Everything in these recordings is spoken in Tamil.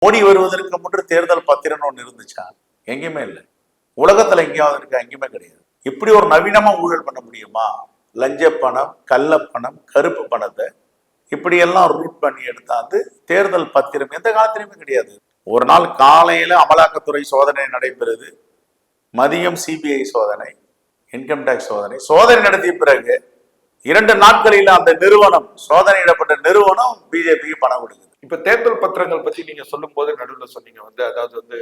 மோடி வருவதற்கு முன்பு தேர்தல் பத்திரம்னு ஒன்று இருந்துச்சா? எங்கேயுமே இல்லை. உலகத்துல எங்கேயாவது இருக்கா? எங்கேயுமே கிடையாது. இப்படி ஒரு நவீனமா ஊழல் பண்ண முடியுமா? லஞ்ச பணம், கள்ள பணம், கருப்பு பணத்தை இப்படியெல்லாம் ரூட் பண்ணி எடுத்தாந்து தேர்தல் பத்திரம் எந்த காலத்திலுமே கிடையாது. ஒரு நாள் காலையில அமலாக்கத்துறை சோதனை நடைபெறுது, மதியம் சிபிஐ சோதனை, இன்கம் டேக்ஸ் சோதனை. சோதனை நடத்திய பிறகு 2 நாட்களில் அந்த நிறுவனம், சோதனையிடப்பட்ட நிறுவனம் பிஜேபிக்கு பணம் கொடுக்குது. இப்ப தேர்தல் பத்திரங்கள் பத்தி நீங்க சொல்லும் போது நடுவில் சொன்னீங்க அதாவது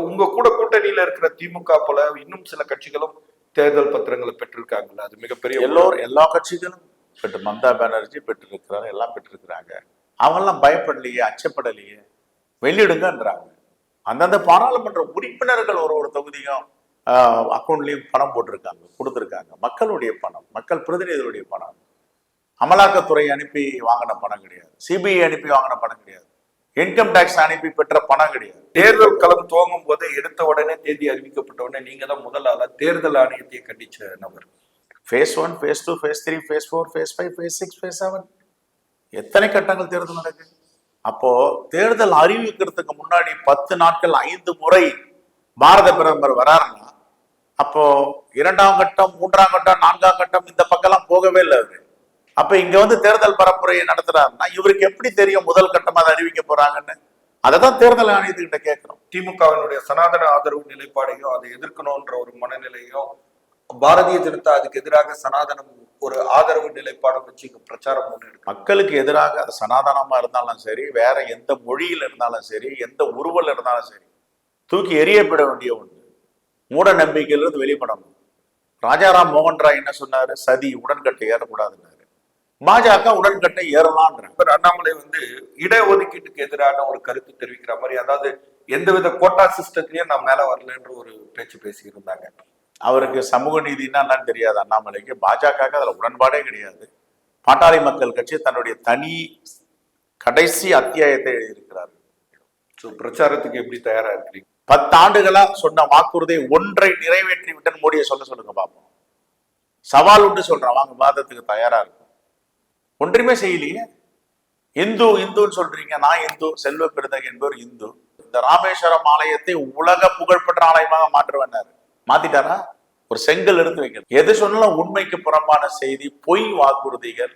உங்க கூட கூட்டணியில இருக்கிற திமுக போல இன்னும் சில கட்சிகளும் தேர்தல் பத்திரங்களை பெற்றிருக்காங்கல்ல, அது மிகப்பெரிய எல்லா கட்சிகளும் பெற்று, மம்தா பானர்ஜி பெற்றிருக்கிறாங்க, எல்லாம் பெற்றிருக்கிறாங்க. அவங்கெல்லாம் பயப்படலையே, அச்சப்படலையே, வெளியிடுங்கன்றாங்க. அந்தந்த பாராளுமன்ற உறுப்பினர்கள் ஒரு தொகுதியும் அக்கௌண்ட்லயும் பணம் போட்டிருக்காங்க, கொடுத்துருக்காங்க. மக்களுடைய பணம், மக்கள் பிரதிநிதிகளுடைய பணம். அமலாக்கத்துறை அனுப்பி வாங்கின பணம் கிடையாது, சிபிஐ அனுப்பி வாங்கின பணம் கிடையாது, இன்கம் டாக்ஸ் அனுப்பி பெற்ற பணம் கிடையாது. தேர்தல் களம் துவங்கும் போது எடுத்த உடனே தேதி அறிவிக்கப்பட்ட உடனே நீங்க தான் முதலாள தேர்தல் ஆணையத்தை கண்டிச்ச நபர். phase 1, phase 2, phase 3, phase 4, phase 5, phase 6, phase 7 எத்தனை கட்டங்கள் தேர்தல் நடக்கு? அப்போ தேர்தல் அறிவிக்கிறதுக்கு முன்னாடி 10 நாட்கள் 5 முறை பாரத பிரதமர் வராருன்னா, அப்போ 2ஆம் கட்டம், 3ஆம் கட்டம், 4ஆம் கட்டம் இந்த பக்கம்லாம் போகவே இல்லை அவரு. அப்ப இங்க வந்து தேர்தல் பரப்புரையை நடத்துறாருன்னா இவருக்கு எப்படி தெரியும் முதல் கட்டமா அதை அறிவிக்க போறாங்கன்னு? அதைதான் தேர்தல் ஆணையத்துக்கிட்ட கேட்கிறோம். திமுகவினுடைய சனாதன ஆதரவு நிலைப்பாடையும் அதை எதிர்க்கணும்ன்ற ஒரு மனநிலையும், பாரதிய ஜனதா அதுக்கு எதிராக சனாதனம் ஒரு ஆதரவு நிலைப்பாடம் வச்சு பிரச்சாரம் முன்னெடுக்கும். மக்களுக்கு எதிராக சனாதனமா இருந்தாலும் சரி, வேற எந்த மொழியில் இருந்தாலும் சரி, எந்த உருவல் இருந்தாலும் சரி, தூக்கி எரியப்பட வேண்டிய ஒன்று. மூட நம்பிக்கையிலிருந்து வெளிப்படணும். ராஜாராம் மோகன் ராய் என்ன சொன்னாரு? சதி, உடன்கட்டை ஏறக்கூடாதுன்னாரு. பாஜக உடன்கட்டை ஏறலான்ற. அண்ணாமலை இடஒதுக்கீட்டுக்கு எதிரான ஒரு கருத்து தெரிவிக்கிற மாதிரி, அதாவது எந்தவித கோட்டா சிஸ்டத்திலயும் நான் மேல வரலன்ற ஒரு பேச்சு பேசி இருந்தாங்க. அவருக்கு சமூக நீதினா என்னன்னு தெரியாது அண்ணாமலைக்கு. பாஜக அதுல உடன்பாடே கிடையாது. பாட்டாளி மக்கள் கட்சி தன்னுடைய தனி கடைசி அத்தியாயத்தை எழுதியிருக்கிறார். பிரச்சாரத்துக்கு எப்படி தயாரா இருக்கிறீங்க? 10 ஆண்டுகளா சொன்ன வாக்குறுதியை ஒன்றை நிறைவேற்றி விட்டு மோடியை சொல்லுங்க பார்ப்போம். சவால் உண்டு சொல்றான், வாங்க வாதத்துக்கு தயாரா இருக்கும். ஒன்றுமே செய்யலையே. இந்துன்னு சொல்றீங்க, நான் இந்து, செல்வ பெருந்தகை என்பவர் இந்து. இந்த ராமேஸ்வரம் ஆலயத்தை உலக புகழ்பெற்ற ஆலயமாக மாற்றுவேன்னாரு. மாத்திட்டாரா? ஒரு செங்கல் எடுத்து வைக்கணும். எது சொன்னாலும் உண்மைக்கு புறம்பான செய்தி, பொய் வாக்குறுதிகள்.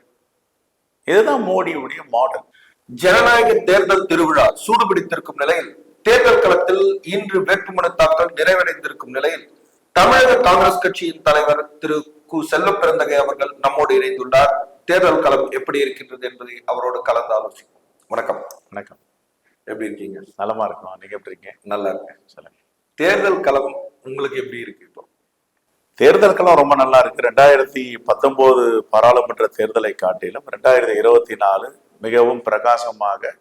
இதுதான் மோடியுடைய மாடல். ஜனநாயக தேர்தல் திருவிழா சூடுபிடித்திருக்கும் நிலையில், தேர்தல் களத்தில் இன்று வேட்புமனு தாக்கல் நிறைவடைந்திருக்கும் நிலையில், தமிழக காங்கிரஸ் கட்சியின் தலைவர் திரு கு. செல்வ பெருந்தகை அவர்கள் நம்மோடு இணைந்துள்ளார். தேர்தல் களம் எப்படி இருக்கின்றது என்பதை அவரோடு கலந்து ஆலோசிப்போம். வணக்கம். வணக்கம். எப்படி இருக்கீங்க? நலமா இருக்கணும். நீங்க எப்படி இருக்கீங்க? நல்லா இருக்கேன். சொல்லுங்க. தேர்தல் களம் உங்களுக்கு எப்படி இருக்கு? இப்போ தேர்தல் களம் ரொம்ப நல்லா இருக்கு. 2019 பாராளுமன்ற தேர்தலை காட்டிலும் 2024 மிகவும் பிரகாசமாக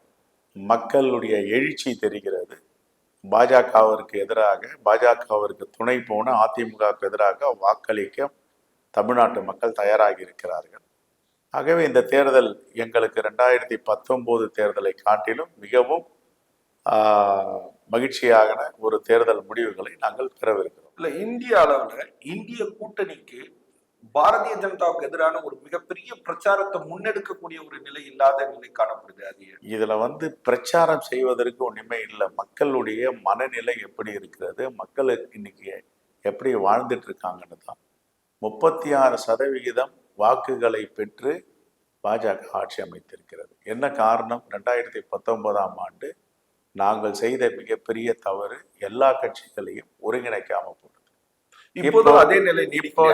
மக்களுடைய எழுச்சி தெரிகிறது. பாஜகவிற்கு எதிராக, பாஜகவிற்கு துணை போன அதிமுகவுக்கு எதிராக வாக்களிக்க தமிழ்நாட்டு மக்கள் தயாராகி இருக்கிறார்கள். ஆகவே இந்த தேர்தல் எங்களுக்கு 2019 தேர்தலை காட்டிலும் மிகவும் மகிழ்ச்சியான ஒரு தேர்தல் முடிவுகளை நாங்கள் பெறவிருக்கிறோம். இல்ல, இந்திய அளவுல இந்திய கூட்டணிக்கு பாரதிய ஜனதாவுக்கு எதிரான ஒரு மிகப்பெரிய பிரச்சாரத்தை முன்னெடுக்கக்கூடிய ஒரு நிலை இல்லாத நிலை காணப்படுது. அது இதுல பிரச்சாரம் செய்வதற்கு ஒண்ணுமே இல்லை. மக்களுடைய மனநிலை எப்படி இருக்கிறது, மக்களுக்கு இன்னைக்கு எப்படி வாழ்ந்துட்டு இருக்காங்கன்னு தான். 36% வாக்குகளை பெற்று பாஜக ஆட்சி அமைத்திருக்கிறது. என்ன காரணம்? 2019ஆம் ஆண்டு நாங்கள் செய்த மிகப்பெரிய தவறு, எல்லா கட்சிகளையும் ஒருங்கிணைக்காம போனது. இப்போதும் அதே நிலை இப்ப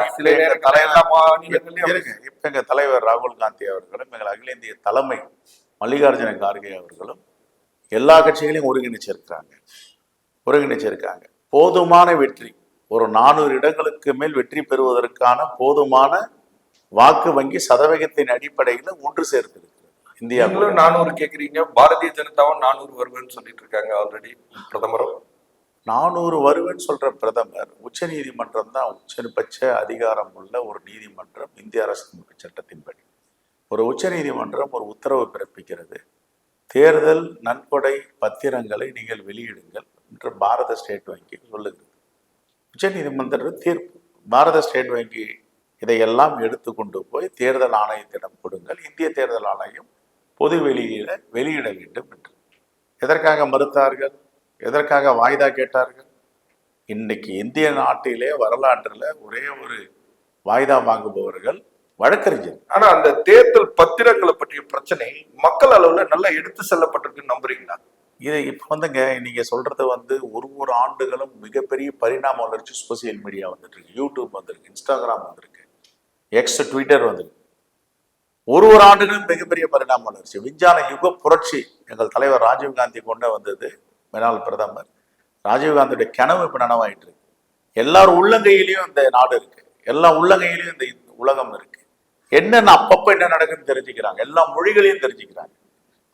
எங்க தலைவர் ராகுல் காந்தி அவர்களும், எங்கள் அகில இந்திய தலைமை மல்லிகார்ஜுன கார்கே அவர்களும் எல்லா கட்சிகளையும் ஒருங்கிணைச்சிருக்காங்க. போதுமான வெற்றி, ஒரு 400 இடங்களுக்கு மேல் வெற்றி பெறுவதற்கான போதுமான வாக்கு வங்கி சதவீதத்தின் அடிப்படையில் ஒன்று சேர்த்திருக்கு. இந்தியாவுல 400 கேக்குறீங்க, பாரதிய ஜனதாவும் 400 வருவேன்னு சொல்லிட்டு இருக்காங்க. ஆல்ரெடி பிரதமரும் 400 வருவேன்னு சொல்ற பிரதமர், உச்ச நீதிமன்றம் தான் உச்சபட்ச அதிகாரம் உள்ள ஒரு நீதிமன்றம். இந்திய அரசியலமைப்பு சட்டத்தின்படி ஒரு உச்ச நீதிமன்றம் ஒரு உத்தரவு பிறப்பிக்கிறது. தேர்தல் நன்கொடை பத்திரங்களை நீங்கள் வெளியிடுங்கள் என்று பாரத ஸ்டேட் வங்கி சொல்லுகிறது. உச்ச நீதிமன்ற தீர்ப்பு. பாரத ஸ்டேட் வங்கி இதையெல்லாம் எடுத்துக்கொண்டு போய் தேர்தல் ஆணையத்திடம் கொடுங்கள், இந்திய தேர்தல் ஆணையம் பொது வெளியிட வேண்டும் என்று. எதற்காக மறுத்தார்கள்? எதற்காக வாய்தா கேட்டார்கள்? இன்னைக்கு இந்திய நாட்டிலே வரலாற்றில் ஒரே ஒரு வாய்தா வாங்குபவர்கள் வழக்கறிஞர். ஆனா அந்த தேர்தல் பத்திரங்களை பற்றிய பிரச்சனை மக்கள் அளவுல நல்லா எடுத்து செல்லப்பட்டிருக்குன்னு நம்புறீங்களா? இது இப்போ வந்துங்க, நீங்க சொல்றது ஒரு ஆண்டுகளும் மிகப்பெரிய பரிணாம வளர்ச்சி. சோசியல் மீடியா வந்துட்டு இருக்கு, யூடியூப் வந்திருக்கு, இன்ஸ்டாகிராம் வந்திருக்கு, எக்ஸ் ட்விட்டர் வந்திருக்கு. ஒரு ஆண்டுகளும் மிகப்பெரிய பரிணாம வளர்ச்சி. விஞ்ஞான யுக புரட்சி எங்கள் தலைவர் ராஜீவ்காந்தி கொண்டு வந்தது. மேலாள் பிரதமர் ராஜீவ்காந்தியுடைய கனவு இப்ப நனவாயிட்டு இருக்கு. எல்லாரும் உள்ளங்கையிலையும் இந்த நாடு இருக்கு, எல்லா உள்ளங்கையிலையும் இந்த உலகம் இருக்கு. என்னென்ன அப்பப்ப என்ன நடக்குன்னு தெரிஞ்சுக்கிறாங்க, எல்லா மொழிகளையும் தெரிஞ்சுக்கிறாங்க.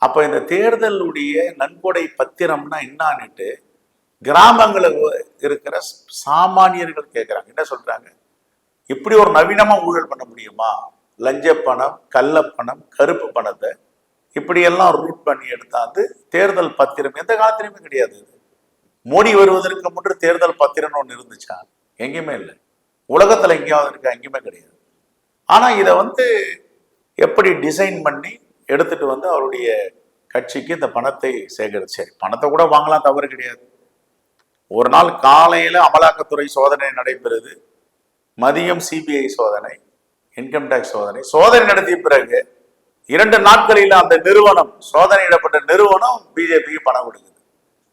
அப்ப இந்த தேர்தலுடைய நன்கொடை பத்திரம்னா என்னான்னுட்டு கிராமங்களுக்கு இருக்கிற சாமானியர்கள் கேட்கிறாங்க. என்ன சொல்றாங்க? இப்படி ஒரு நவீனமா ஊழல் பண்ண முடியுமா? லஞ்ச பணம், கள்ளப்பணம், கருப்பு பணத்தை இப்படியெல்லாம் ரூட் பண்ணி எடுத்தாந்து தேர்தல் பத்திரம் எந்த காலத்திலுமே கிடையாது. மோடி வருவதற்கு முன்பு தேர்தல் பத்திரம்னு ஒன்று இருந்துச்சா? எங்கேயுமே இல்லை. உலகத்துல எங்கேயாவது இருக்கா? எங்கேயுமே கிடையாது. ஆனா இதை எப்படி டிசைன் பண்ணி எடுத்துட்டு அவருடைய கட்சிக்கு இந்த பணத்தை சேகரிச்சு, சரி பணத்தை கூட வாங்கலாம், தவறு கிடையாது. ஒரு நாள் காலையில அமலாக்கத்துறை சோதனை நடைபெறுது, மதியம் சிபிஐ சோதனை, இன்கம் டேக்ஸ் சோதனை நடத்திய பிறகு 2 நாட்களில் அந்த நிறுவனம், சோதனையிடப்பட்ட நிறுவனம் பிஜேபிக்கு பணம் கொடுக்குது.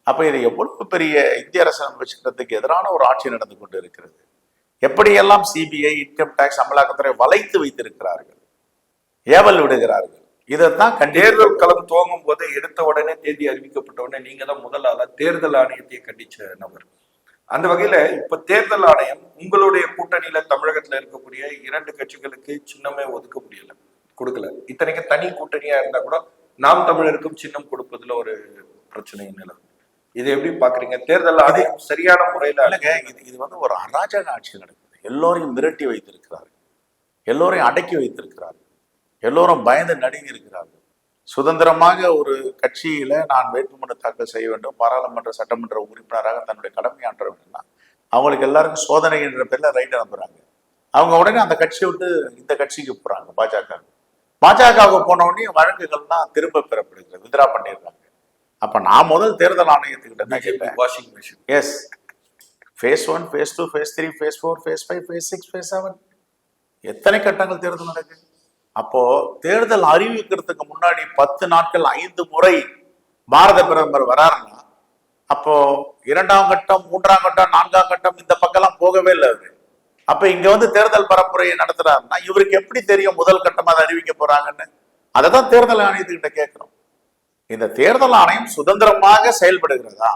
அப்ப இது எவ்வளவு பெரிய இந்திய அரசியலமைப்பு சட்டத்துக்கு எதிரான ஒரு ஆட்சி நடந்து கொண்டு இருக்கிறது. எப்படியெல்லாம் சிபிஐ, இன்கம் டேக்ஸ், அமலாக்கத்துறை வளைத்து வைத்திருக்கிறார்கள், ஏவல் விடுகிறார்கள். இதைத்தான் தேர்தல் களம் துவங்கும் போது எடுத்த உடனே தேதி அறிவிக்கப்பட்ட உடனே நீங்க தான் முதல் ஆளா தேர்தல் ஆணையத்தை கண்டிச்ச நபர். அந்த வகையில இப்ப தேர்தல் ஆணையம் உங்களுடைய கூட்டணியில தமிழகத்துல இருக்கக்கூடிய 2 கட்சிகளுக்கு சின்னமே ஒதுக்க முடியல, கொடுக்கல. இத்தனைக்கு தனி கூட்டணியா இருந்தா கூட நாம் தமிழருக்கும் சின்னம் கொடுப்பதுல ஒரு பிரச்சனை நிலவும். இது எப்படி பாக்குறீங்க? தேர்தல் ஆணையம் சரியான முறையில இது ஒரு அராஜக ஆட்சி நடக்குது. எல்லோரையும் மிரட்டி வைத்திருக்கிறார்கள், எல்லோரையும் அடக்கி வைத்திருக்கிறார்கள், எல்லோரும் பயந்து நடுங்கி இருக்கிறார்கள். சுதந்திரமாக ஒரு கட்சியில நான் வேட்புமனு தாக்கல் செய்ய வேண்டும், பாராளுமன்ற சட்டமன்ற உறுப்பினராக தன்னுடைய கடமையாற்ற வேண்டும்னா அவங்களுக்கு எல்லாருக்கும் சோதனை என்ற பேர்ல ரைட் அனுப்புறாங்க. அவங்க உடனே அந்த கட்சியை விட்டு இந்த கட்சிக்கு போறாங்க, பாஜகவுக்கு போன உடனே வழக்குகள்லாம் திரும்ப பெறப்படுகிறது, வித்ரா பண்ணிடுறாங்க. அப்ப நான் முதல் தேர்தல் ஆணையத்துக்கிட்ட என்ன கேட்டேன்? Washing machine. Yes, phase 1, phase 2, phase 3, phase 4, phase 5, phase 6, phase 7, எத்தனை கட்டங்கள் தேர்தல் நடக்குது? அப்போ தேர்தல் அறிவிக்கிறதுக்கு முன்னாடி 10 நாட்கள் 5 முறை பாரத பிரதமர் வராருன்னா, அப்போ 2ஆம் கட்டம், 3ஆம் கட்டம், 4ஆம் கட்டம் இந்த பக்கம்லாம் போகவே இல்லை அவரு. அப்ப இங்க தேர்தல் பரப்புரையை நடத்துறாருன்னா இவருக்கு எப்படி தெரியும் முதல் கட்டமா அதை அறிவிக்க போறாங்கன்னு? அதை தான் தேர்தல் ஆணையத்துக்கிட்ட கேட்கிறோம். இந்த தேர்தல் ஆணையம் சுதந்திரமாக செயல்படுகிறதா?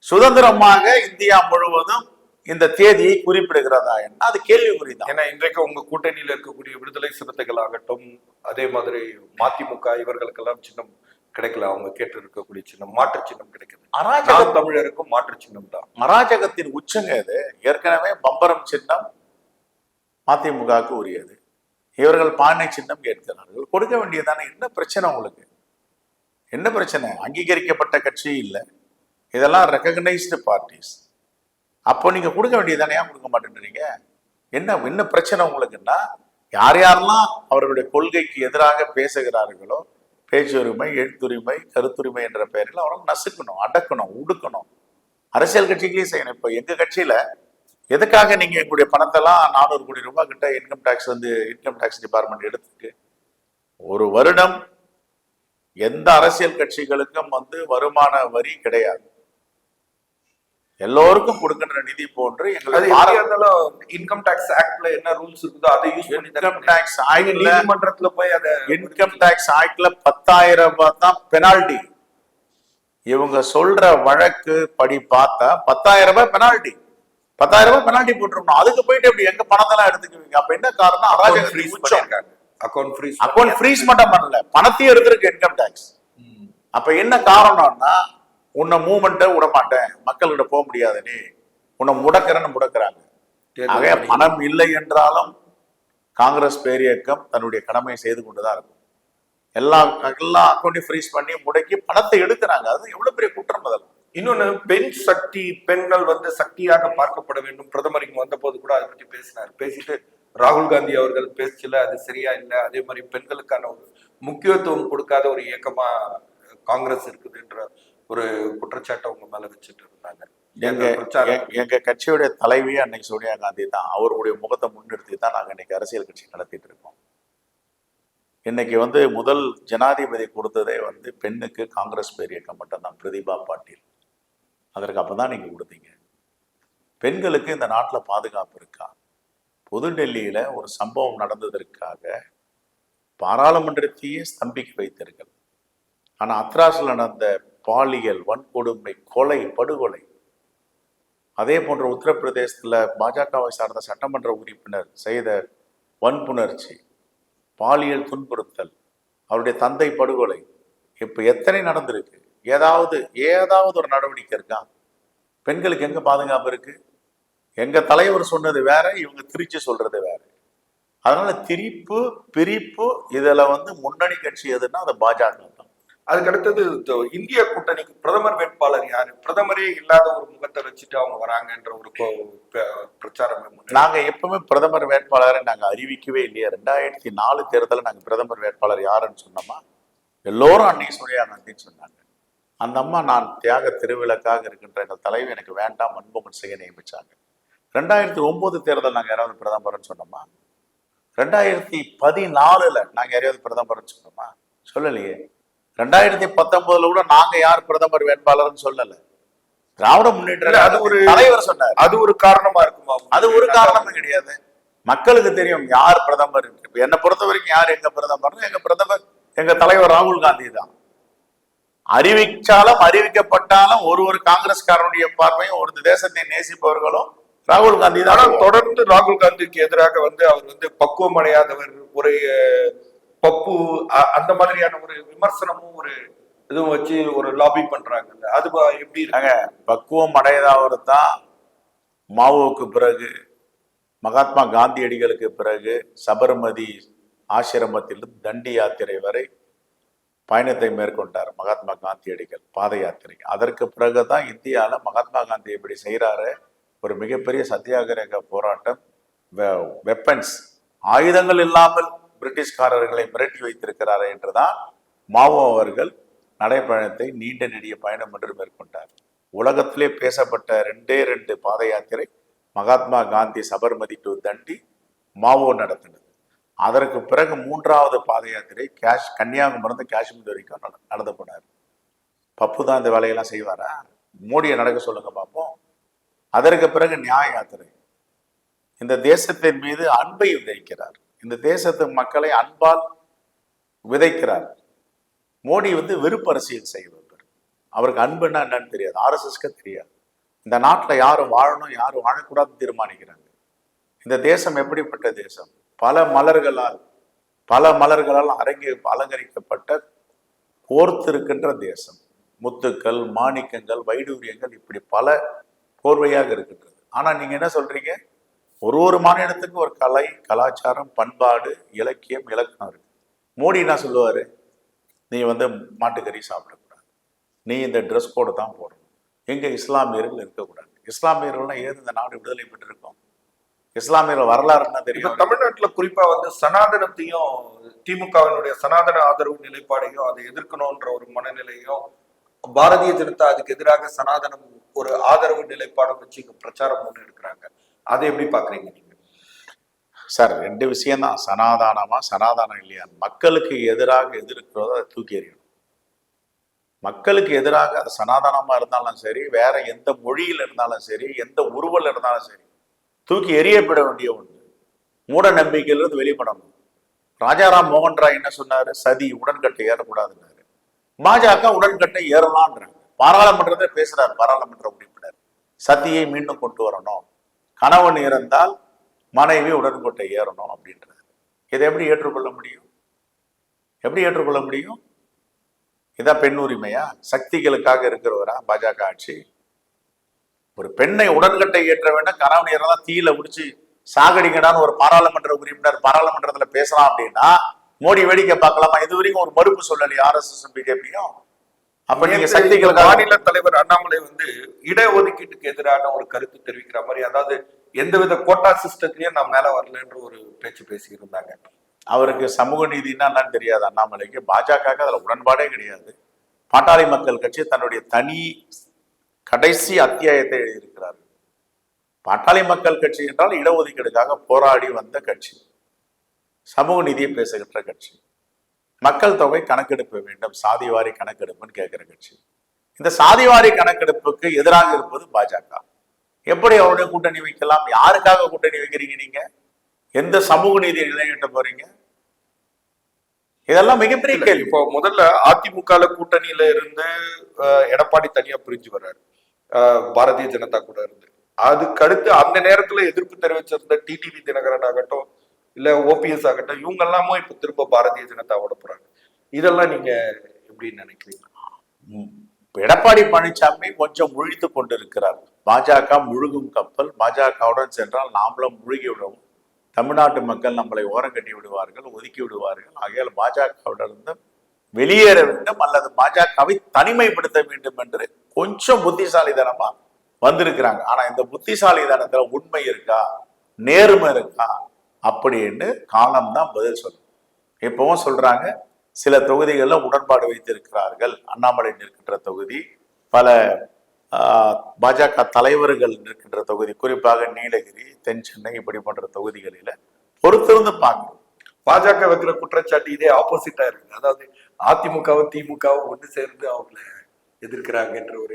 சுதந்திரமாக இந்தியா முழுவதும் இந்த தேதியை குறிப்பிடுகிறதா என்ன? அது கேள்விக்குறிதான். ஏன்னா இன்றைக்கு உங்க கூட்டணியில இருக்கக்கூடிய விடுதலை சிறுத்தைகள் ஆகட்டும், அதே மாதிரி மதிமுக இவர்களுக்கெல்லாம் சின்னம் கிடைக்கல. அவங்க கேட்டு இருக்கக்கூடிய சின்னம் மாற்று சின்னம் கிடைக்குது. தமிழருக்கும் மாற்று சின்னம் தான். அராஜகத்தின் உச்சங்க இது. ஏற்கனவே பம்பரம் சின்னம் மதிமுகவுக்கு உரியது, இவர்கள் பானை சின்னம் கேட்கிறார்கள். கொடுக்க வேண்டியதானே? என்ன பிரச்சனை உங்களுக்கு? என்ன பிரச்சனை? அங்கீகரிக்கப்பட்ட கட்சி இல்லை, இதெல்லாம் ரெகக்னைஸ்டு பார்ட்டிஸ். அப்போ நீங்க கொடுக்க வேண்டியதானே? ஏன் கொடுக்க மாட்டேன்றீங்க? என்ன பிரச்சனை உங்களுக்குன்னா, யார் யாரெல்லாம் அவர்களுடைய கொள்கைக்கு எதிராக பேசுகிறார்களோ, பேச்சுரிமை, எழுத்துரிமை, கருத்துரிமை என்ற பெயரில் அவர்கள் நசுக்கணும், அடக்கணும், உடுக்கணும். அரசியல் கட்சிகளையும் செய்யணும். இப்போ எங்க கட்சியில எதுக்காக நீங்க எங்களுடைய பணத்தெல்லாம் 400 கோடி ரூபாய் கிட்ட இன்கம் டேக்ஸ் டிபார்ட்மெண்ட் எடுத்துருக்கு. ஒரு வருடம் எந்த அரசியல் கட்சிகளுக்கும் வருமான வரி கிடையாது. எல்லோருக்கும் கொடுக்கின்ற நிதி போன்று இன்கம் டாக்ஸ் ஆக்ட்ல என்ன ரூல்ஸ் இருக்குதோ அதை யூஸ் பண்ணி இன்கம் டாக்ஸ் ஆக்ட்ல நீதிமன்றத்துல போய் அதை இன்கம் டாக்ஸ் ஆக்ட்ல 10,000 ரூபாய் தான் பெனால்டி. இவங்க சொல்ற வழக்கு படி பார்த்தா 10,000 ரூபாய் பெனால்டி. 10,000 ரூபாய் பெனால்டி போட்டுருக்கணும். அதுக்கு போயிட்டு எப்படி எங்க பணத்தெல்லாம் எடுத்துக்குவீங்க? அப்ப என்ன காரணம்? அக்கௌண்ட் ஃப்ரீஸ் மட்டும் பண்ணல, பணத்தையும் எடுத்திருக்கு இன்கம் டாக்ஸ். அப்ப என்ன காரணம்னா, உன்னை மூவ்மெண்ட்டை விட மாட்டேன், மக்கள்கிட்ட போக முடியாதுன்னு உன்னை முடக்கிறாங்க. ஆக பணம் இல்லை என்றாலும் காங்கிரஸ் பேரியக்கம் தன்னுடைய கடமையை செய்து கொண்டுதான் இருக்கும். எல்லா அக்கௌண்டையும் ஃப்ரீஸ் பண்ணி முடக்கி பணத்தை எடுக்கிறாங்க. அது எவ்வளவு பெரிய குற்றம். அதெல்லாம் இன்னொன்னு, பெண் சக்தி, பெண்கள் சக்தியாக பார்க்கப்பட வேண்டும். பிரதமர் இங்க வந்த போது கூட அதை பத்தி பேசினார். பேசிட்டு ராகுல் காந்தி அவர்கள் பேசல, அது சரியா இல்லை, அதே மாதிரி பெண்களுக்கான ஒரு முக்கியத்துவம் கொடுக்காத ஒரு இயக்கமா காங்கிரஸ் இருக்குதுன்ற ஒரு குற்றச்சாட்டை உங்க மேல வச்சுட்டு இருந்தாங்க. எங்க கட்சியுடைய தலைவியே அன்னைக்கு சோனியா காந்தி தான். அவருடைய முகத்தை முன்னிறுத்தி தான் நாங்க இன்னைக்கு அரசியல் கட்சி நடத்திட்டு இருக்கோம். இன்னைக்கு முதல் ஜனாதிபதி கொடுத்ததே பெண்ணுக்கு காங்கிரஸ் பேர் இயக்கம் மட்டும்தான், பிரதிபா பாட்டீல். அதற்கு அப்பதான் நீங்க கொடுத்தீங்க. பெண்களுக்கு இந்த நாட்டில் பாதுகாப்பு இருக்கா? புதுடெல்லியில ஒரு சம்பவம் நடந்ததற்காக பாராளுமன்றத்தையே ஸ்தம்பிக்க வைத்தீர்கள். ஆனா அத்ராஸில் நடந்த பாலியல் வன்கொடுமை, கொலை, படுகொலை, அதே போன்ற உத்தரப்பிரதேசத்துல பாஜகவை சார்ந்த சட்டமன்ற உறுப்பினர் செய்த வன்புணர்ச்சி, பாலியல் துன்புறுத்தல், அவருடைய தந்தை படுகொலை, இப்ப எத்தனை நடந்திருக்கு? ஏதாவது ஒரு நடவடிக்கை இருக்கா? பெண்களுக்கு எங்க பாதுகாப்பு இருக்கு? எங்க தலைவர் சொன்னது வேற, இவங்க திருச்சி சொல்றது வேற. அதனால பிரிப்பு இதுல முன்னணி கட்சி எதுன்னா அது பாஜக தான். அதுக்கு அடுத்தது இந்திய கூட்டணிக்கு பிரதமர் வேட்பாளர் யாரு? பிரதமரே இல்லாத ஒரு முகத்தை வச்சுட்டு அவங்க வராங்கன்ற ஒரு பிரச்சாரம். நாங்க எப்பவுமே பிரதமர் வேட்பாளரை நாங்க அறிவிக்கவே இல்லையா? 2004 தேர்தலில் நாங்க பிரதமர் வேட்பாளர் யாருன்னு சொன்னோமா? எல்லோரும் அன்னைக்கு சோனியா காந்தின்னு சொன்னாங்க. அந்த அம்மா நான் தியாக திருவிளக்காக இருக்கின்ற எங்கள் தலைவர் எனக்கு வேண்டாம், மன்மோகன் சிங்கை நியமிச்சாங்க. 2009 தேர்தல் நாங்க யாராவது பிரதமர்னு சொன்னோமா? 2014 நாங்க யாரையாவது பிரதமர்னு சொன்னோமா? சொல்லலையே. 2019 கூட நாங்க யார் பிரதமர் வேட்பாளர்னு சொல்லல. திராவிட முன்னேற்ற அது ஒரு தலைவர் சொன்னார். அது ஒரு காரணமா இருக்குமா? அது ஒரு காரணமே கிடையாது. மக்களுக்கு தெரியும் யார் பிரதமர். என்னை பொறுத்த வரைக்கும் யார் எங்க பிரதமர்? எங்க பிரதமர் எங்க தலைவர் ராகுல் காந்தி தான். அறிவிச்சாலும் அறிவிக்கப்பட்டாலும் ஒரு காங்கிரஸ்காரனுடைய பார்வையும் ஒரு தேசத்தை நேசிப்பவர்களும் ராகுல் காந்தி தான். தொடர்ந்து ராகுல் காந்திக்கு எதிராக அவர் பக்குவம் அடையாதவர், ஒரு பப்பு, அந்த மாதிரியான ஒரு விமர்சனமும் ஒரு இதுவும் வச்சு ஒரு லாபி பண்றாங்க. அது எப்படி இருக்காங்க? பக்குவம் அடையாதவர் தான் மாவோவுக்கு பிறகு, மகாத்மா காந்தியடிகளுக்கு பிறகு சபர்மதி ஆசிரமத்திலிருந்து தண்டி யாத்திரை வரை பயணத்தை மேற்கொண்டார் மகாத்மா காந்தியடிகள், பாத யாத்திரை. அதற்கு பிறகுதான் இந்தியாவில் மகாத்மா காந்தி இப்படி செய்யறாரு, ஒரு மிகப்பெரிய சத்தியாகிரக போராட்டம், வெப்பன்ஸ், ஆயுதங்கள் இல்லாமல் பிரிட்டிஷ்காரர்களை மிரட்டி வைத்திருக்கிறாரு என்றுதான் மாவோ அவர்கள் நடைப்பயணத்தை நீண்ட நெடிய பயணம் என்று மேற்கொண்டார். உலகத்திலே பேசப்பட்ட 2 பாத யாத்திரை மகாத்மா காந்தி சபர்மதி டு தண்டி மாவோ நடத்தினது. அதற்கு பிறகு 3வது பாத யாத்திரை கன்னியாகுமரி காஷ்மீர் வரைக்கும் நடந்து போனார். பப்பு தான் இந்த வேலையெல்லாம் செய்வாரா? மோடியை நடக்க சொல்லுங்க பார்ப்போம். அதற்கு பிறகு நியாய யாத்திரை. இந்த தேசத்தின் மீது அன்பை விதைக்கிறார். இந்த தேசத்து மக்களை அன்பால் விதைக்கிறார். மோடி வெறுப்பு அரசியல் செய்வார். அவருக்கு அன்புன்னா என்னன்னு தெரியாது, RSSக்கு தெரியாது. இந்த நாட்டில் யாரும் வாழணும் யாரும் வாழக்கூடாதுன்னு தீர்மானிக்கிறாங்க. இந்த தேசம் எப்படிப்பட்ட தேசம்? பல மலர்களால் அலங்கரிக்கப்பட்ட கோர்த்திருக்கின்ற தேசம். முத்துக்கள், மாணிக்கங்கள், வைடூரியங்கள், இப்படி பல கோர்வையாக இருக்கின்றது. ஆனா நீங்க என்ன சொல்றீங்க? ஒரு மாநிலத்துக்கு ஒரு கலை, கலாச்சாரம், பண்பாடு, இலக்கியம், இலக்கணம் இருக்கு. மோடி என்ன சொல்லுவாரு? நீ மாட்டுக்கறி சாப்பிடக்கூடாது, நீ இந்த ட்ரெஸ் கோடு தான் போடணும், எங்க இஸ்லாமியர்கள் இருக்கக்கூடாது. இஸ்லாமியர்கள்லாம் ஏது இந்த நாடு விடுதலை பெற்றிருக்கோம்? இஸ்லாமியர்கள் வரலாறுன்னா தெரியும். தமிழ்நாட்டுல குறிப்பா சனாதனத்தையும், திமுகவினுடைய சனாதன ஆதரவு நிலைப்பாடையும் அதை எதிர்க்கணும்ன்ற ஒரு மனநிலையும், பாரதிய ஜனதா அதுக்கு எதிராக சனாதனம் ஒரு ஆதரவு நிலைப்பாடம் வச்சு பிரச்சாரம் பண்ணி எடுக்கிறாங்க. அதை எப்படி பாக்குறீங்க நீங்க? சார், 2 விஷயம் தான். சனாதானம் இல்லையா? மக்களுக்கு எதிராக எதிர்க்கிறதோ அதை தூக்கி எறியணும். மக்களுக்கு எதிராக அது சனாதானமா இருந்தாலும் சரி, வேற எந்த மொழியில் இருந்தாலும் சரி, எந்த உருவல் இருந்தாலும் சரி, தூக்கி எறியப்பட வேண்டிய ஒன்று. மூட நம்பிக்கையிலிருந்து வெளிப்படணும். ராஜாராம் மோகன் ராய் என்ன சொன்னாரு? சதி, உடன்கட்டை ஏறக்கூடாதுன்னாரு. பாஜக உடன்கட்டை ஏறலான்றாங்க. பாராளுமன்றத்தை பேசுறாரு பாராளுமன்ற உறுப்பினர், சதியை மீண்டும் கொண்டு வரணும், கணவன் இறந்தால் மனைவி உடன்கட்டை ஏறணும் அப்படின்றாரு. இதை எப்படி ஏற்றுக்கொள்ள முடியும்? இதான் பெண் உரிமையா? சக்திகளுக்காக இருக்கிறவரா பாஜக ஆட்சி? ஒரு பெண்ணை உடன்கட்டை ஏற்ற வேண்டும், கணவன் இறந்தா தீயில முடிச்சு சாகடிங்கடான்னு ஒரு பாராளுமன்ற உறுப்பினர் பாராளுமன்றத்துல பேசலாம் அப்படின்னா மோடி வேடிக்கை பார்க்கலாமா? இது வரைக்கும் ஒரு மறுப்பு சொல்லலையே RSS BJPயும். அப்ப நீங்க சக்திகள், மாநில தலைவர் அண்ணாமலை இடஒதுக்கீட்டுக்கு எதிரான ஒரு கருத்து தெரிவிக்கிற மாதிரி, அதாவது எந்தவித கோட்டா சிஸ்டத்திலயும் நான் மேல வரலன்ற ஒரு பேச்சு பேசி இருந்தாங்க. அவருக்கு சமூக நீதினா என்னன்னு தெரியாது அண்ணாமலைக்கு. பாஜக அதுல உடன்பாடே கிடையாது. பாட்டாளி மக்கள் கட்சி தன்னுடைய தனி கடைசி அத்தியாயத்தை எழுதியிருக்கிறார்கள். பாட்டாளி மக்கள் கட்சி என்றால் இடஒதுக்கீடுக்காக போராடி வந்த கட்சி, சமூக நீதியை பேசுகின்ற கட்சி, மக்கள் தொகை கணக்கெடுப்பு வேண்டும், சாதிவாரி கணக்கெடுப்புன்னு கேட்கிற கட்சி. இந்த சாதிவாரி கணக்கெடுப்புக்கு எதிராக இருப்பது பாஜக. எப்படி அவருடைய கூட்டணி வைக்கலாம்? யாருக்காக கூட்டணி வைக்கிறீங்க நீங்க? எந்த சமூக நீதியை நிலைநிறுத்த போறீங்க? இதெல்லாம் மிகப்பெரிய கேள்வி. இப்போ முதல்ல அதிமுக கூட்டணியில இருந்து எடப்பாடி தனியா பிரிஞ்சு வர்றாரு பாரதிய ஜனதா கூட இருந்து. அதுக்கு அடுத்து அந்த நேரத்துல எதிர்ப்பு தெரிவிச்சிருந்த டிடிவி தினகரன் ஆகட்டும் இல்ல ஓபிஎஸ் ஆகட்டும், இவங்க எல்லாமும் இப்ப திரும்ப பாரதிய ஜனதாவோட போறாங்க. இதெல்லாம் நீங்க எப்படி நினைக்கிறீங்க? எடப்பாடி பழனிசாமி கொஞ்சம் முழித்து கொண்டிருக்கிறார். பாஜக முழுகும் கப்பல், பாஜகவுடன் சென்றால் நாமளும் முழுகி விடுவோம், தமிழ்நாட்டு மக்கள் நம்மளை ஓரங்கட்டி விடுவார்கள், ஒதுக்கி விடுவார்கள், ஆகையால் பாஜகவிலிருந்து வெளியேற வேண்டும் அல்லது பாஜகவை தனிமைப்படுத்த வேண்டும் என்று கொஞ்சம் புத்திசாலித்தனமா வந்திருக்கிறாங்க. ஆனா இந்த புத்திசாலித்தனத்துல உண்மை இருக்கா, நேர்மை இருக்கா அப்படின்னு காலம்தான் பதில் சொல்லும். இப்பவும் சொல்றாங்க, சில தொகுதிகளில் உடன்பாடு வைத்திருக்கிறார்கள். அண்ணாமலை நிற்கின்ற தொகுதி, பல பாஜக தலைவர்கள் நிற்கின்ற தொகுதி, குறிப்பாக நீலகிரி, தென் சென்னை, இப்படி போன்ற தொகுதிகளில பொறுத்திருந்து பார்க்கணும். பாஜக வைக்கிற குற்றச்சாட்டு இதே ஆப்போசிட்டா இருக்கு. அதாவது அதிமுகவும் திமுகவும் ஒன்று சேர்ந்து அவங்கள எதிர்க்கிறாங்கன்ற ஒரு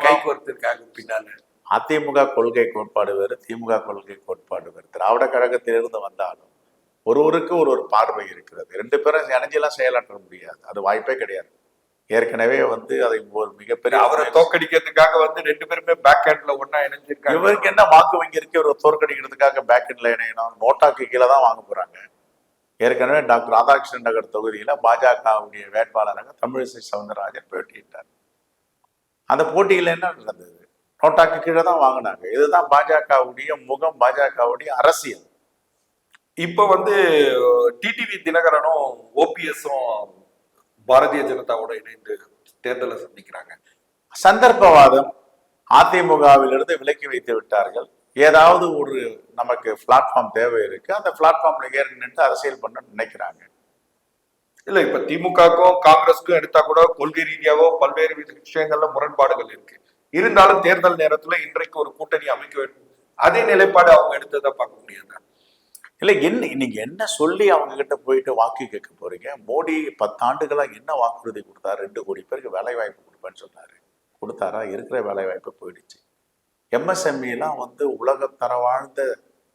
கைக்கு ஒருத்தருக்காக பின்னால. அதிமுக கொள்கை கோட்பாடு வேறு, திமுக கொள்கை கோட்பாடு வேறு. திராவிட கழகத்திலிருந்து வந்தாலும் ஒருவருக்கு ஒரு பார்வை இருக்கிறது. ரெண்டு பேரும் இணைஞ்செல்லாம் செயலாற்ற முடியாது, அது வாய்ப்பே கிடையாது. ஏற்கனவே அதை ஒரு மிகப்பெரிய அவரை தோற்கடிக்கிறதுக்காக ரெண்டு பேருமே பேக் ஹேண்ட்ல ஒன்னா இணைஞ்சிருக்காங்க. இவருக்கு என்ன வாக்கு வங்கி இருக்கு? ஒரு தோற்கடிக்கிறதுக்காக பேக் ஹேண்ட்ல இணையணும்? நோட்டாக்கு கீழே தான் வாங்க போறாங்க. ஏற்கனவே டாக்டர் ராதாகிருஷ்ணன் நகர் தொகுதியில பாஜகவுடைய வேட்பாளராக தமிழிசை சவுந்தரராஜன் போட்டியிட்டார். அந்த போட்டியில என்ன நடந்தது? நோட்டாக்கு கீழே தான் வாங்கினாங்க. இதுதான் பாஜகவுடைய முகம், பாஜகவுடைய அரசியல். இப்ப டிடிவி தினகரனும் ஓபிஎஸும் பாரதிய ஜனதாவோட இணைந்து தேர்தலை சந்திக்கிறாங்க. சந்தர்ப்பவாதம் அதிமுகவிலிருந்து விலக்கி வைத்து விட்டார்கள். ஏதாவது ஒரு நமக்கு பிளாட்ஃபார்ம் தேவை இருக்கு, அந்த பிளாட்ஃபார்ம்ல ஏறி நின்று அரசியல் பண்ண நினைக்கிறாங்க. இல்ல இப்ப திமுகவுக்கும் காங்கிரஸுக்கும் எடுத்தா கூட கொள்கை ரீதியாவோ பல்வேறு விஷயங்கள்ல முரண்பாடுகள் இருக்கு. இருந்தாலும் தேர்தல் நேரத்துல இன்றைக்கு ஒரு கூட்டணி அமைக்க வேண்டும், அதே நிலைப்பாடு அவங்க எடுத்ததை பார்க்க முடியாது. இல்ல நீங்க என்ன சொல்லி அவங்க கிட்ட போயிட்டு வாக்கு கேட்க போறீங்க? மோடி 10 ஆண்டுகளா என்ன வாக்குறுதி கொடுத்தாரு? 2 கோடி பேருக்கு வேலை வாய்ப்பு கொடுப்பேன்னு சொன்னாரு. கொடுத்தாரா? இருக்கிற வேலை வாய்ப்பு போயிடுச்சு. எம்எஸ்எம்இ எல்லாம் உலகத்தர வாழ்ந்த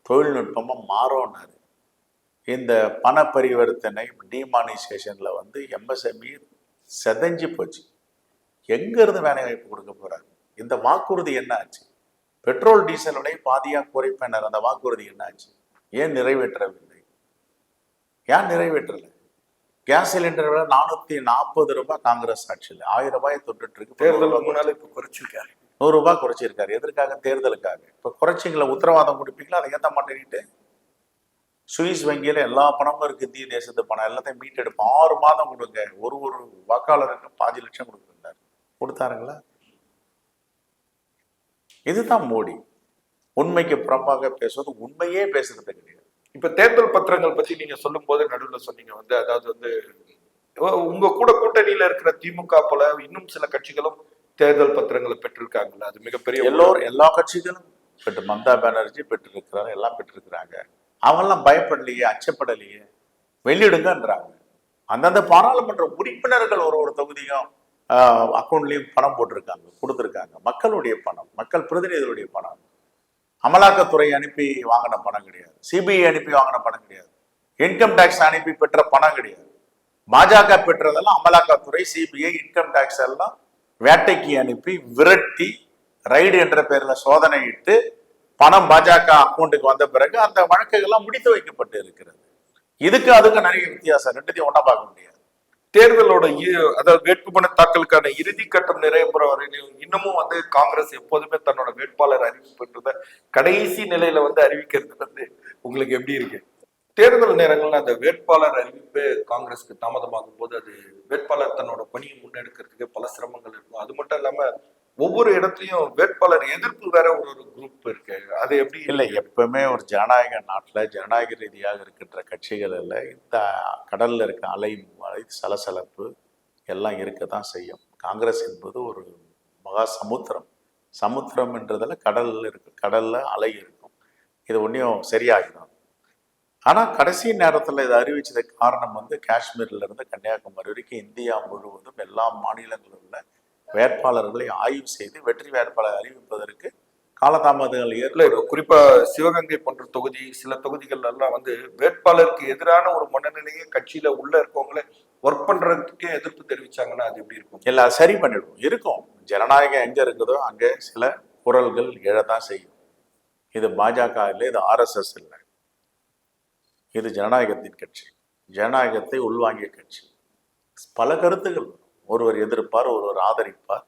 தொழில்நுட்பமா மாறோன்னாரு. இந்த பண பரிவர்த்தனை டிமானிசேஷன்ல எம்எஸ்எம்இ செதஞ்சு போச்சு. எங்க இருந்து வேலை வாய்ப்பு கொடுக்க போறாரு? இந்த வாக்குறுதி என்ன ஆச்சு? பெட்ரோல் டீசல் விலை பாதியா குறைப்பேனர், அந்த வாக்குறுதி என்ன ஆச்சு? ஏன் நிறைவேற்றவில்லை? ஏன் நிறைவேற்றல? கேஸ் சிலிண்டர் விலை 440 ரூபாய் காங்கிரஸ் ஆட்சியில் 1000 ரூபாய் தொட்டுட்டு இருக்கு. தேர்தல் இப்ப குறைச்சிருக்காரு, 100 ரூபாய் குறைச்சிருக்காரு. எதற்காக? தேர்தலுக்காக. இப்ப குறைச்சிங்களை உத்தரவாதம் கொடுப்பீங்களா? அதை ஏற்ற மாட்டேன்ட்டு சுவிஸ் வங்கியில எல்லா பணமும் இருக்கு, இந்திய தேசத்து பணம் எல்லாத்தையும் மீட்டெடுப்போம், 6 மாதம் கொடுங்க, ஒரு வாக்காளருக்கு 5 லட்சம் கொடுக்குறாரு. கொடுத்தாருங்களா? இதுதான் மோடி. உண்மைக்கு புறம்பாக பேசுவது, உண்மையே பேசுறது கிடையாது. இப்ப தேர்தல் பத்திரங்கள் பத்தி நீங்க சொல்லும் போது நடுவில் சொன்னீங்க அதாவது உங்க கூட கூட்டணியில இருக்கிற திமுக போல இன்னும் சில கட்சிகளும் தேர்தல் பத்திரங்களை பெற்றிருக்காங்கல்ல, அது மிகப்பெரிய எல்லா கட்சிகளும் பெற்று, மம்தா பானர்ஜி பெற்றிருக்கிறாங்க, எல்லாம் பெற்றிருக்கிறாங்க. அவங்கெல்லாம் பயப்படலையே, அச்சப்படலையே, வெளியிடுங்கன்றாங்க. அந்தந்த பாராளுமன்ற உறுப்பினர்கள் ஒரு தொகுதியும் அக்கௌண்ட்லயும் பணம் போட்டிருக்காங்க, கொடுத்துருக்காங்க. மக்களுடைய பணம், மக்கள் பிரதிநிதிகளுடைய பணம். அமலாக்கத்துறை அனுப்பி வாங்கின பணம் கிடையாது, சிபிஐ அனுப்பி வாங்கின பணம் கிடையாது, இன்கம் டாக்ஸ் அனுப்பி பெற்ற பணம் கிடையாது. பாஜக பெற்றதெல்லாம் அமலாக்கத்துறை, சிபிஐ, இன்கம் டாக்ஸ் எல்லாம் வேட்டைக்கு அனுப்பி விரட்டி ரைடு என்ற பேர்ல சோதனையிட்டு பணம் பாஜக அக்கௌண்ட்டுக்கு வந்த பிறகு அந்த வழக்குகள்லாம் முடித்து வைக்கப்பட்டு இருக்கிறது. இதுக்கு அதுக்கு நிறைய வித்தியாசம், ரெண்டுத்தையும் ஒன்னா பார்க்க முடியாது. தேர்தலோட அதாவது வேட்புமனு தாக்கலுக்கான இறுதி கட்டம் நிறைவேற வரையிலும் இன்னமும் காங்கிரஸ் எப்போதுமே தன்னோட வேட்பாளர் அறிவிப்புன்றத கடைசி நிலையில அறிவிக்கிறது உங்களுக்கு எப்படி இருக்கு? தேர்தல் நேரங்கள்ல அந்த வேட்பாளர் அறிவிப்பு காங்கிரஸ்க்கு தாமதமாகும் போது அது வேட்பாளர் தன்னோட பணியை முன்னெடுக்கிறதுக்கு பல சிரமங்கள் இருக்கும். அது மட்டும் இல்லாம ஒவ்வொரு இடத்துலயும் வேட்பாளர் எதிர்ப்பு வேற ஒரு குரூப் இருக்கு. அது எப்படி? இல்லை, எப்பவுமே ஒரு ஜனநாயக நாட்டுல ஜனநாயக ரீதியாக இருக்கின்ற கட்சிகள் இல்லை, இந்த கடல்ல இருக்க அலை சலசலப்பு எல்லாம் இருக்க தான் செய்யும். காங்கிரஸ் என்பது ஒரு மகா சமுத்திரம். சமுத்திரம் என்றதில் கடல்ல இருக்கு, கடல்ல அலை இருக்கும். இது ஒன்றையும் சரியாகிடும். ஆனால் கடைசி நேரத்தில் இதை அறிவிச்சதுக்கு காரணம் வந்து காஷ்மீர்ல இருந்து கன்னியாகுமரி வரைக்கும் இந்தியா முழுவதும் எல்லா மாநிலங்களில் உள்ள வேட்பாளர்களை ஆய்வு செய்து வெற்றி வேட்பாளர் அறிவிப்பதற்கு காலதாமதங்கள் இல்ல இப்ப குறிப்பா சிவகங்கை போன்ற தொகுதி, சில தொகுதிகள் எல்லாம் வந்து வேட்பாளருக்கு எதிரான ஒரு மனநிலையே கட்சியில உள்ள இருக்கவங்களே ஒர்க் பண்றதுக்கே எதிர்ப்பு தெரிவிச்சாங்கன்னா அது எப்படி இருக்கும்? எல்லாம் சரி பண்ணிடுவோம். இருக்கும். ஜனநாயகம் எங்க இருக்குதோ அங்கே சில குரல்கள் எழதான் செய்யும். இது பாஜக இல்லை, இது RSS இல்லை. இது ஜனநாயகத்தின் கட்சி, ஜனநாயகத்தை உள்வாங்கிய கட்சி. பல கருத்துக்கள் ஒருவர் எதிர்ப்பார், ஒருவர் ஆதரிப்பார்.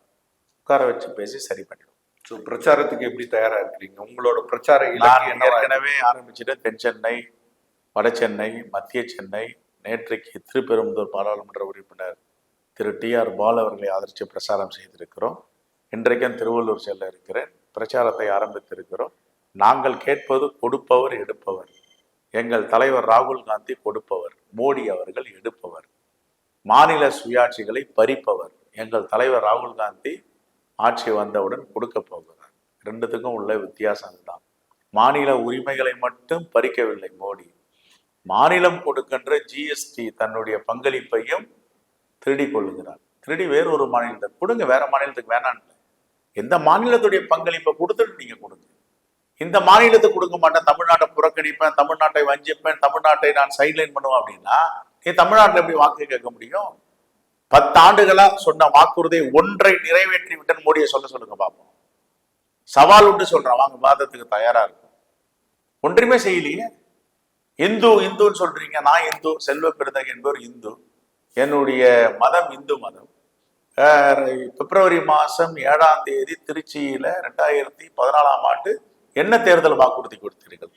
உட்கார வச்சு பேசி சரி பண்ணிடுவோம். ஸோ பிரச்சாரத்துக்கு எப்படி தயாரா இருக்கிறீங்க? உங்களோட பிரச்சார நான் இலக்கு என்னவா இருக்கு? ஏற்கனவே ஆரம்பிச்சுட்டு தென் சென்னை, வட சென்னை, மத்திய சென்னை, நேற்றைக்கு திருப்பெரும்புதூர் பாராளுமன்ற உறுப்பினர் திரு TR பால் அவர்களை ஆதரித்து பிரச்சாரம் செய்திருக்கிறோம். இன்றைக்கும் திருவள்ளூர் செல்ல இருக்கிறேன். பிரச்சாரத்தை ஆரம்பித்திருக்கிறோம். நாங்கள் கேட்பது கொடுப்பவர் எடுப்பவர். எங்கள் தலைவர் ராகுல் காந்தி கொடுப்பவர், மோடி அவர்கள் எடுப்பவர். மாநில சுயாட்சிகளை பறிப்பவர். எங்கள் தலைவர் ராகுல் காந்தி ஆட்சி வந்தவுடன் கொடுக்க போகிறார். ரெண்டுத்துக்கும் உள்ள வித்தியாசம் அதுதான். மாநில உரிமைகளை மட்டும் பறிக்கவில்லை மோடி, மாநிலம் கொடுக்கின்ற GST தன்னுடைய பங்களிப்பையும் திருடி கொள்ளுகிறார். திருடி வேறொரு மாநிலத்துக்கு கொடுங்க, வேற மாநிலத்துக்கு வேணான்னு. எந்த மாநிலத்துடைய பங்களிப்பை கொடுத்துட்டு நீங்க கொடுங்க. இந்த மாநிலத்துக்கு கொடுக்க மாட்டேன், தமிழ்நாட்டை புறக்கணிப்பேன், தமிழ்நாட்டை வஞ்சிப்பேன், தமிழ்நாட்டை நான் சைட்லைன் பண்ணுவேன் அப்படின்னா நீ தமிழ்நாட்டில் எப்படி வாக்கு கேட்க முடியும்? 10 ஆண்டுகளா சொன்ன வாக்குறுதியை ஒன்றை நிறைவேற்றி விட்டேன்னு மோடியை சொல்லுங்க பார்ப்போம். சவால் உண்டு சொல்றான், வாங்க வாதத்துக்கு தயாரா இருக்கும். ஒன்றுமே செய்யலையே. இந்துன்னு சொல்றீங்க. நான் இந்து, செல்வ பெருந்தகை என்பவர் இந்து, என்னுடைய மதம் இந்து மதம். பிப்ரவரி மாதம் 7ஆம் தேதி திருச்சியில 2014ஆம் ஆண்டு என்ன தேர்தல் வாக்குறுதி கொடுத்தீர்கள்?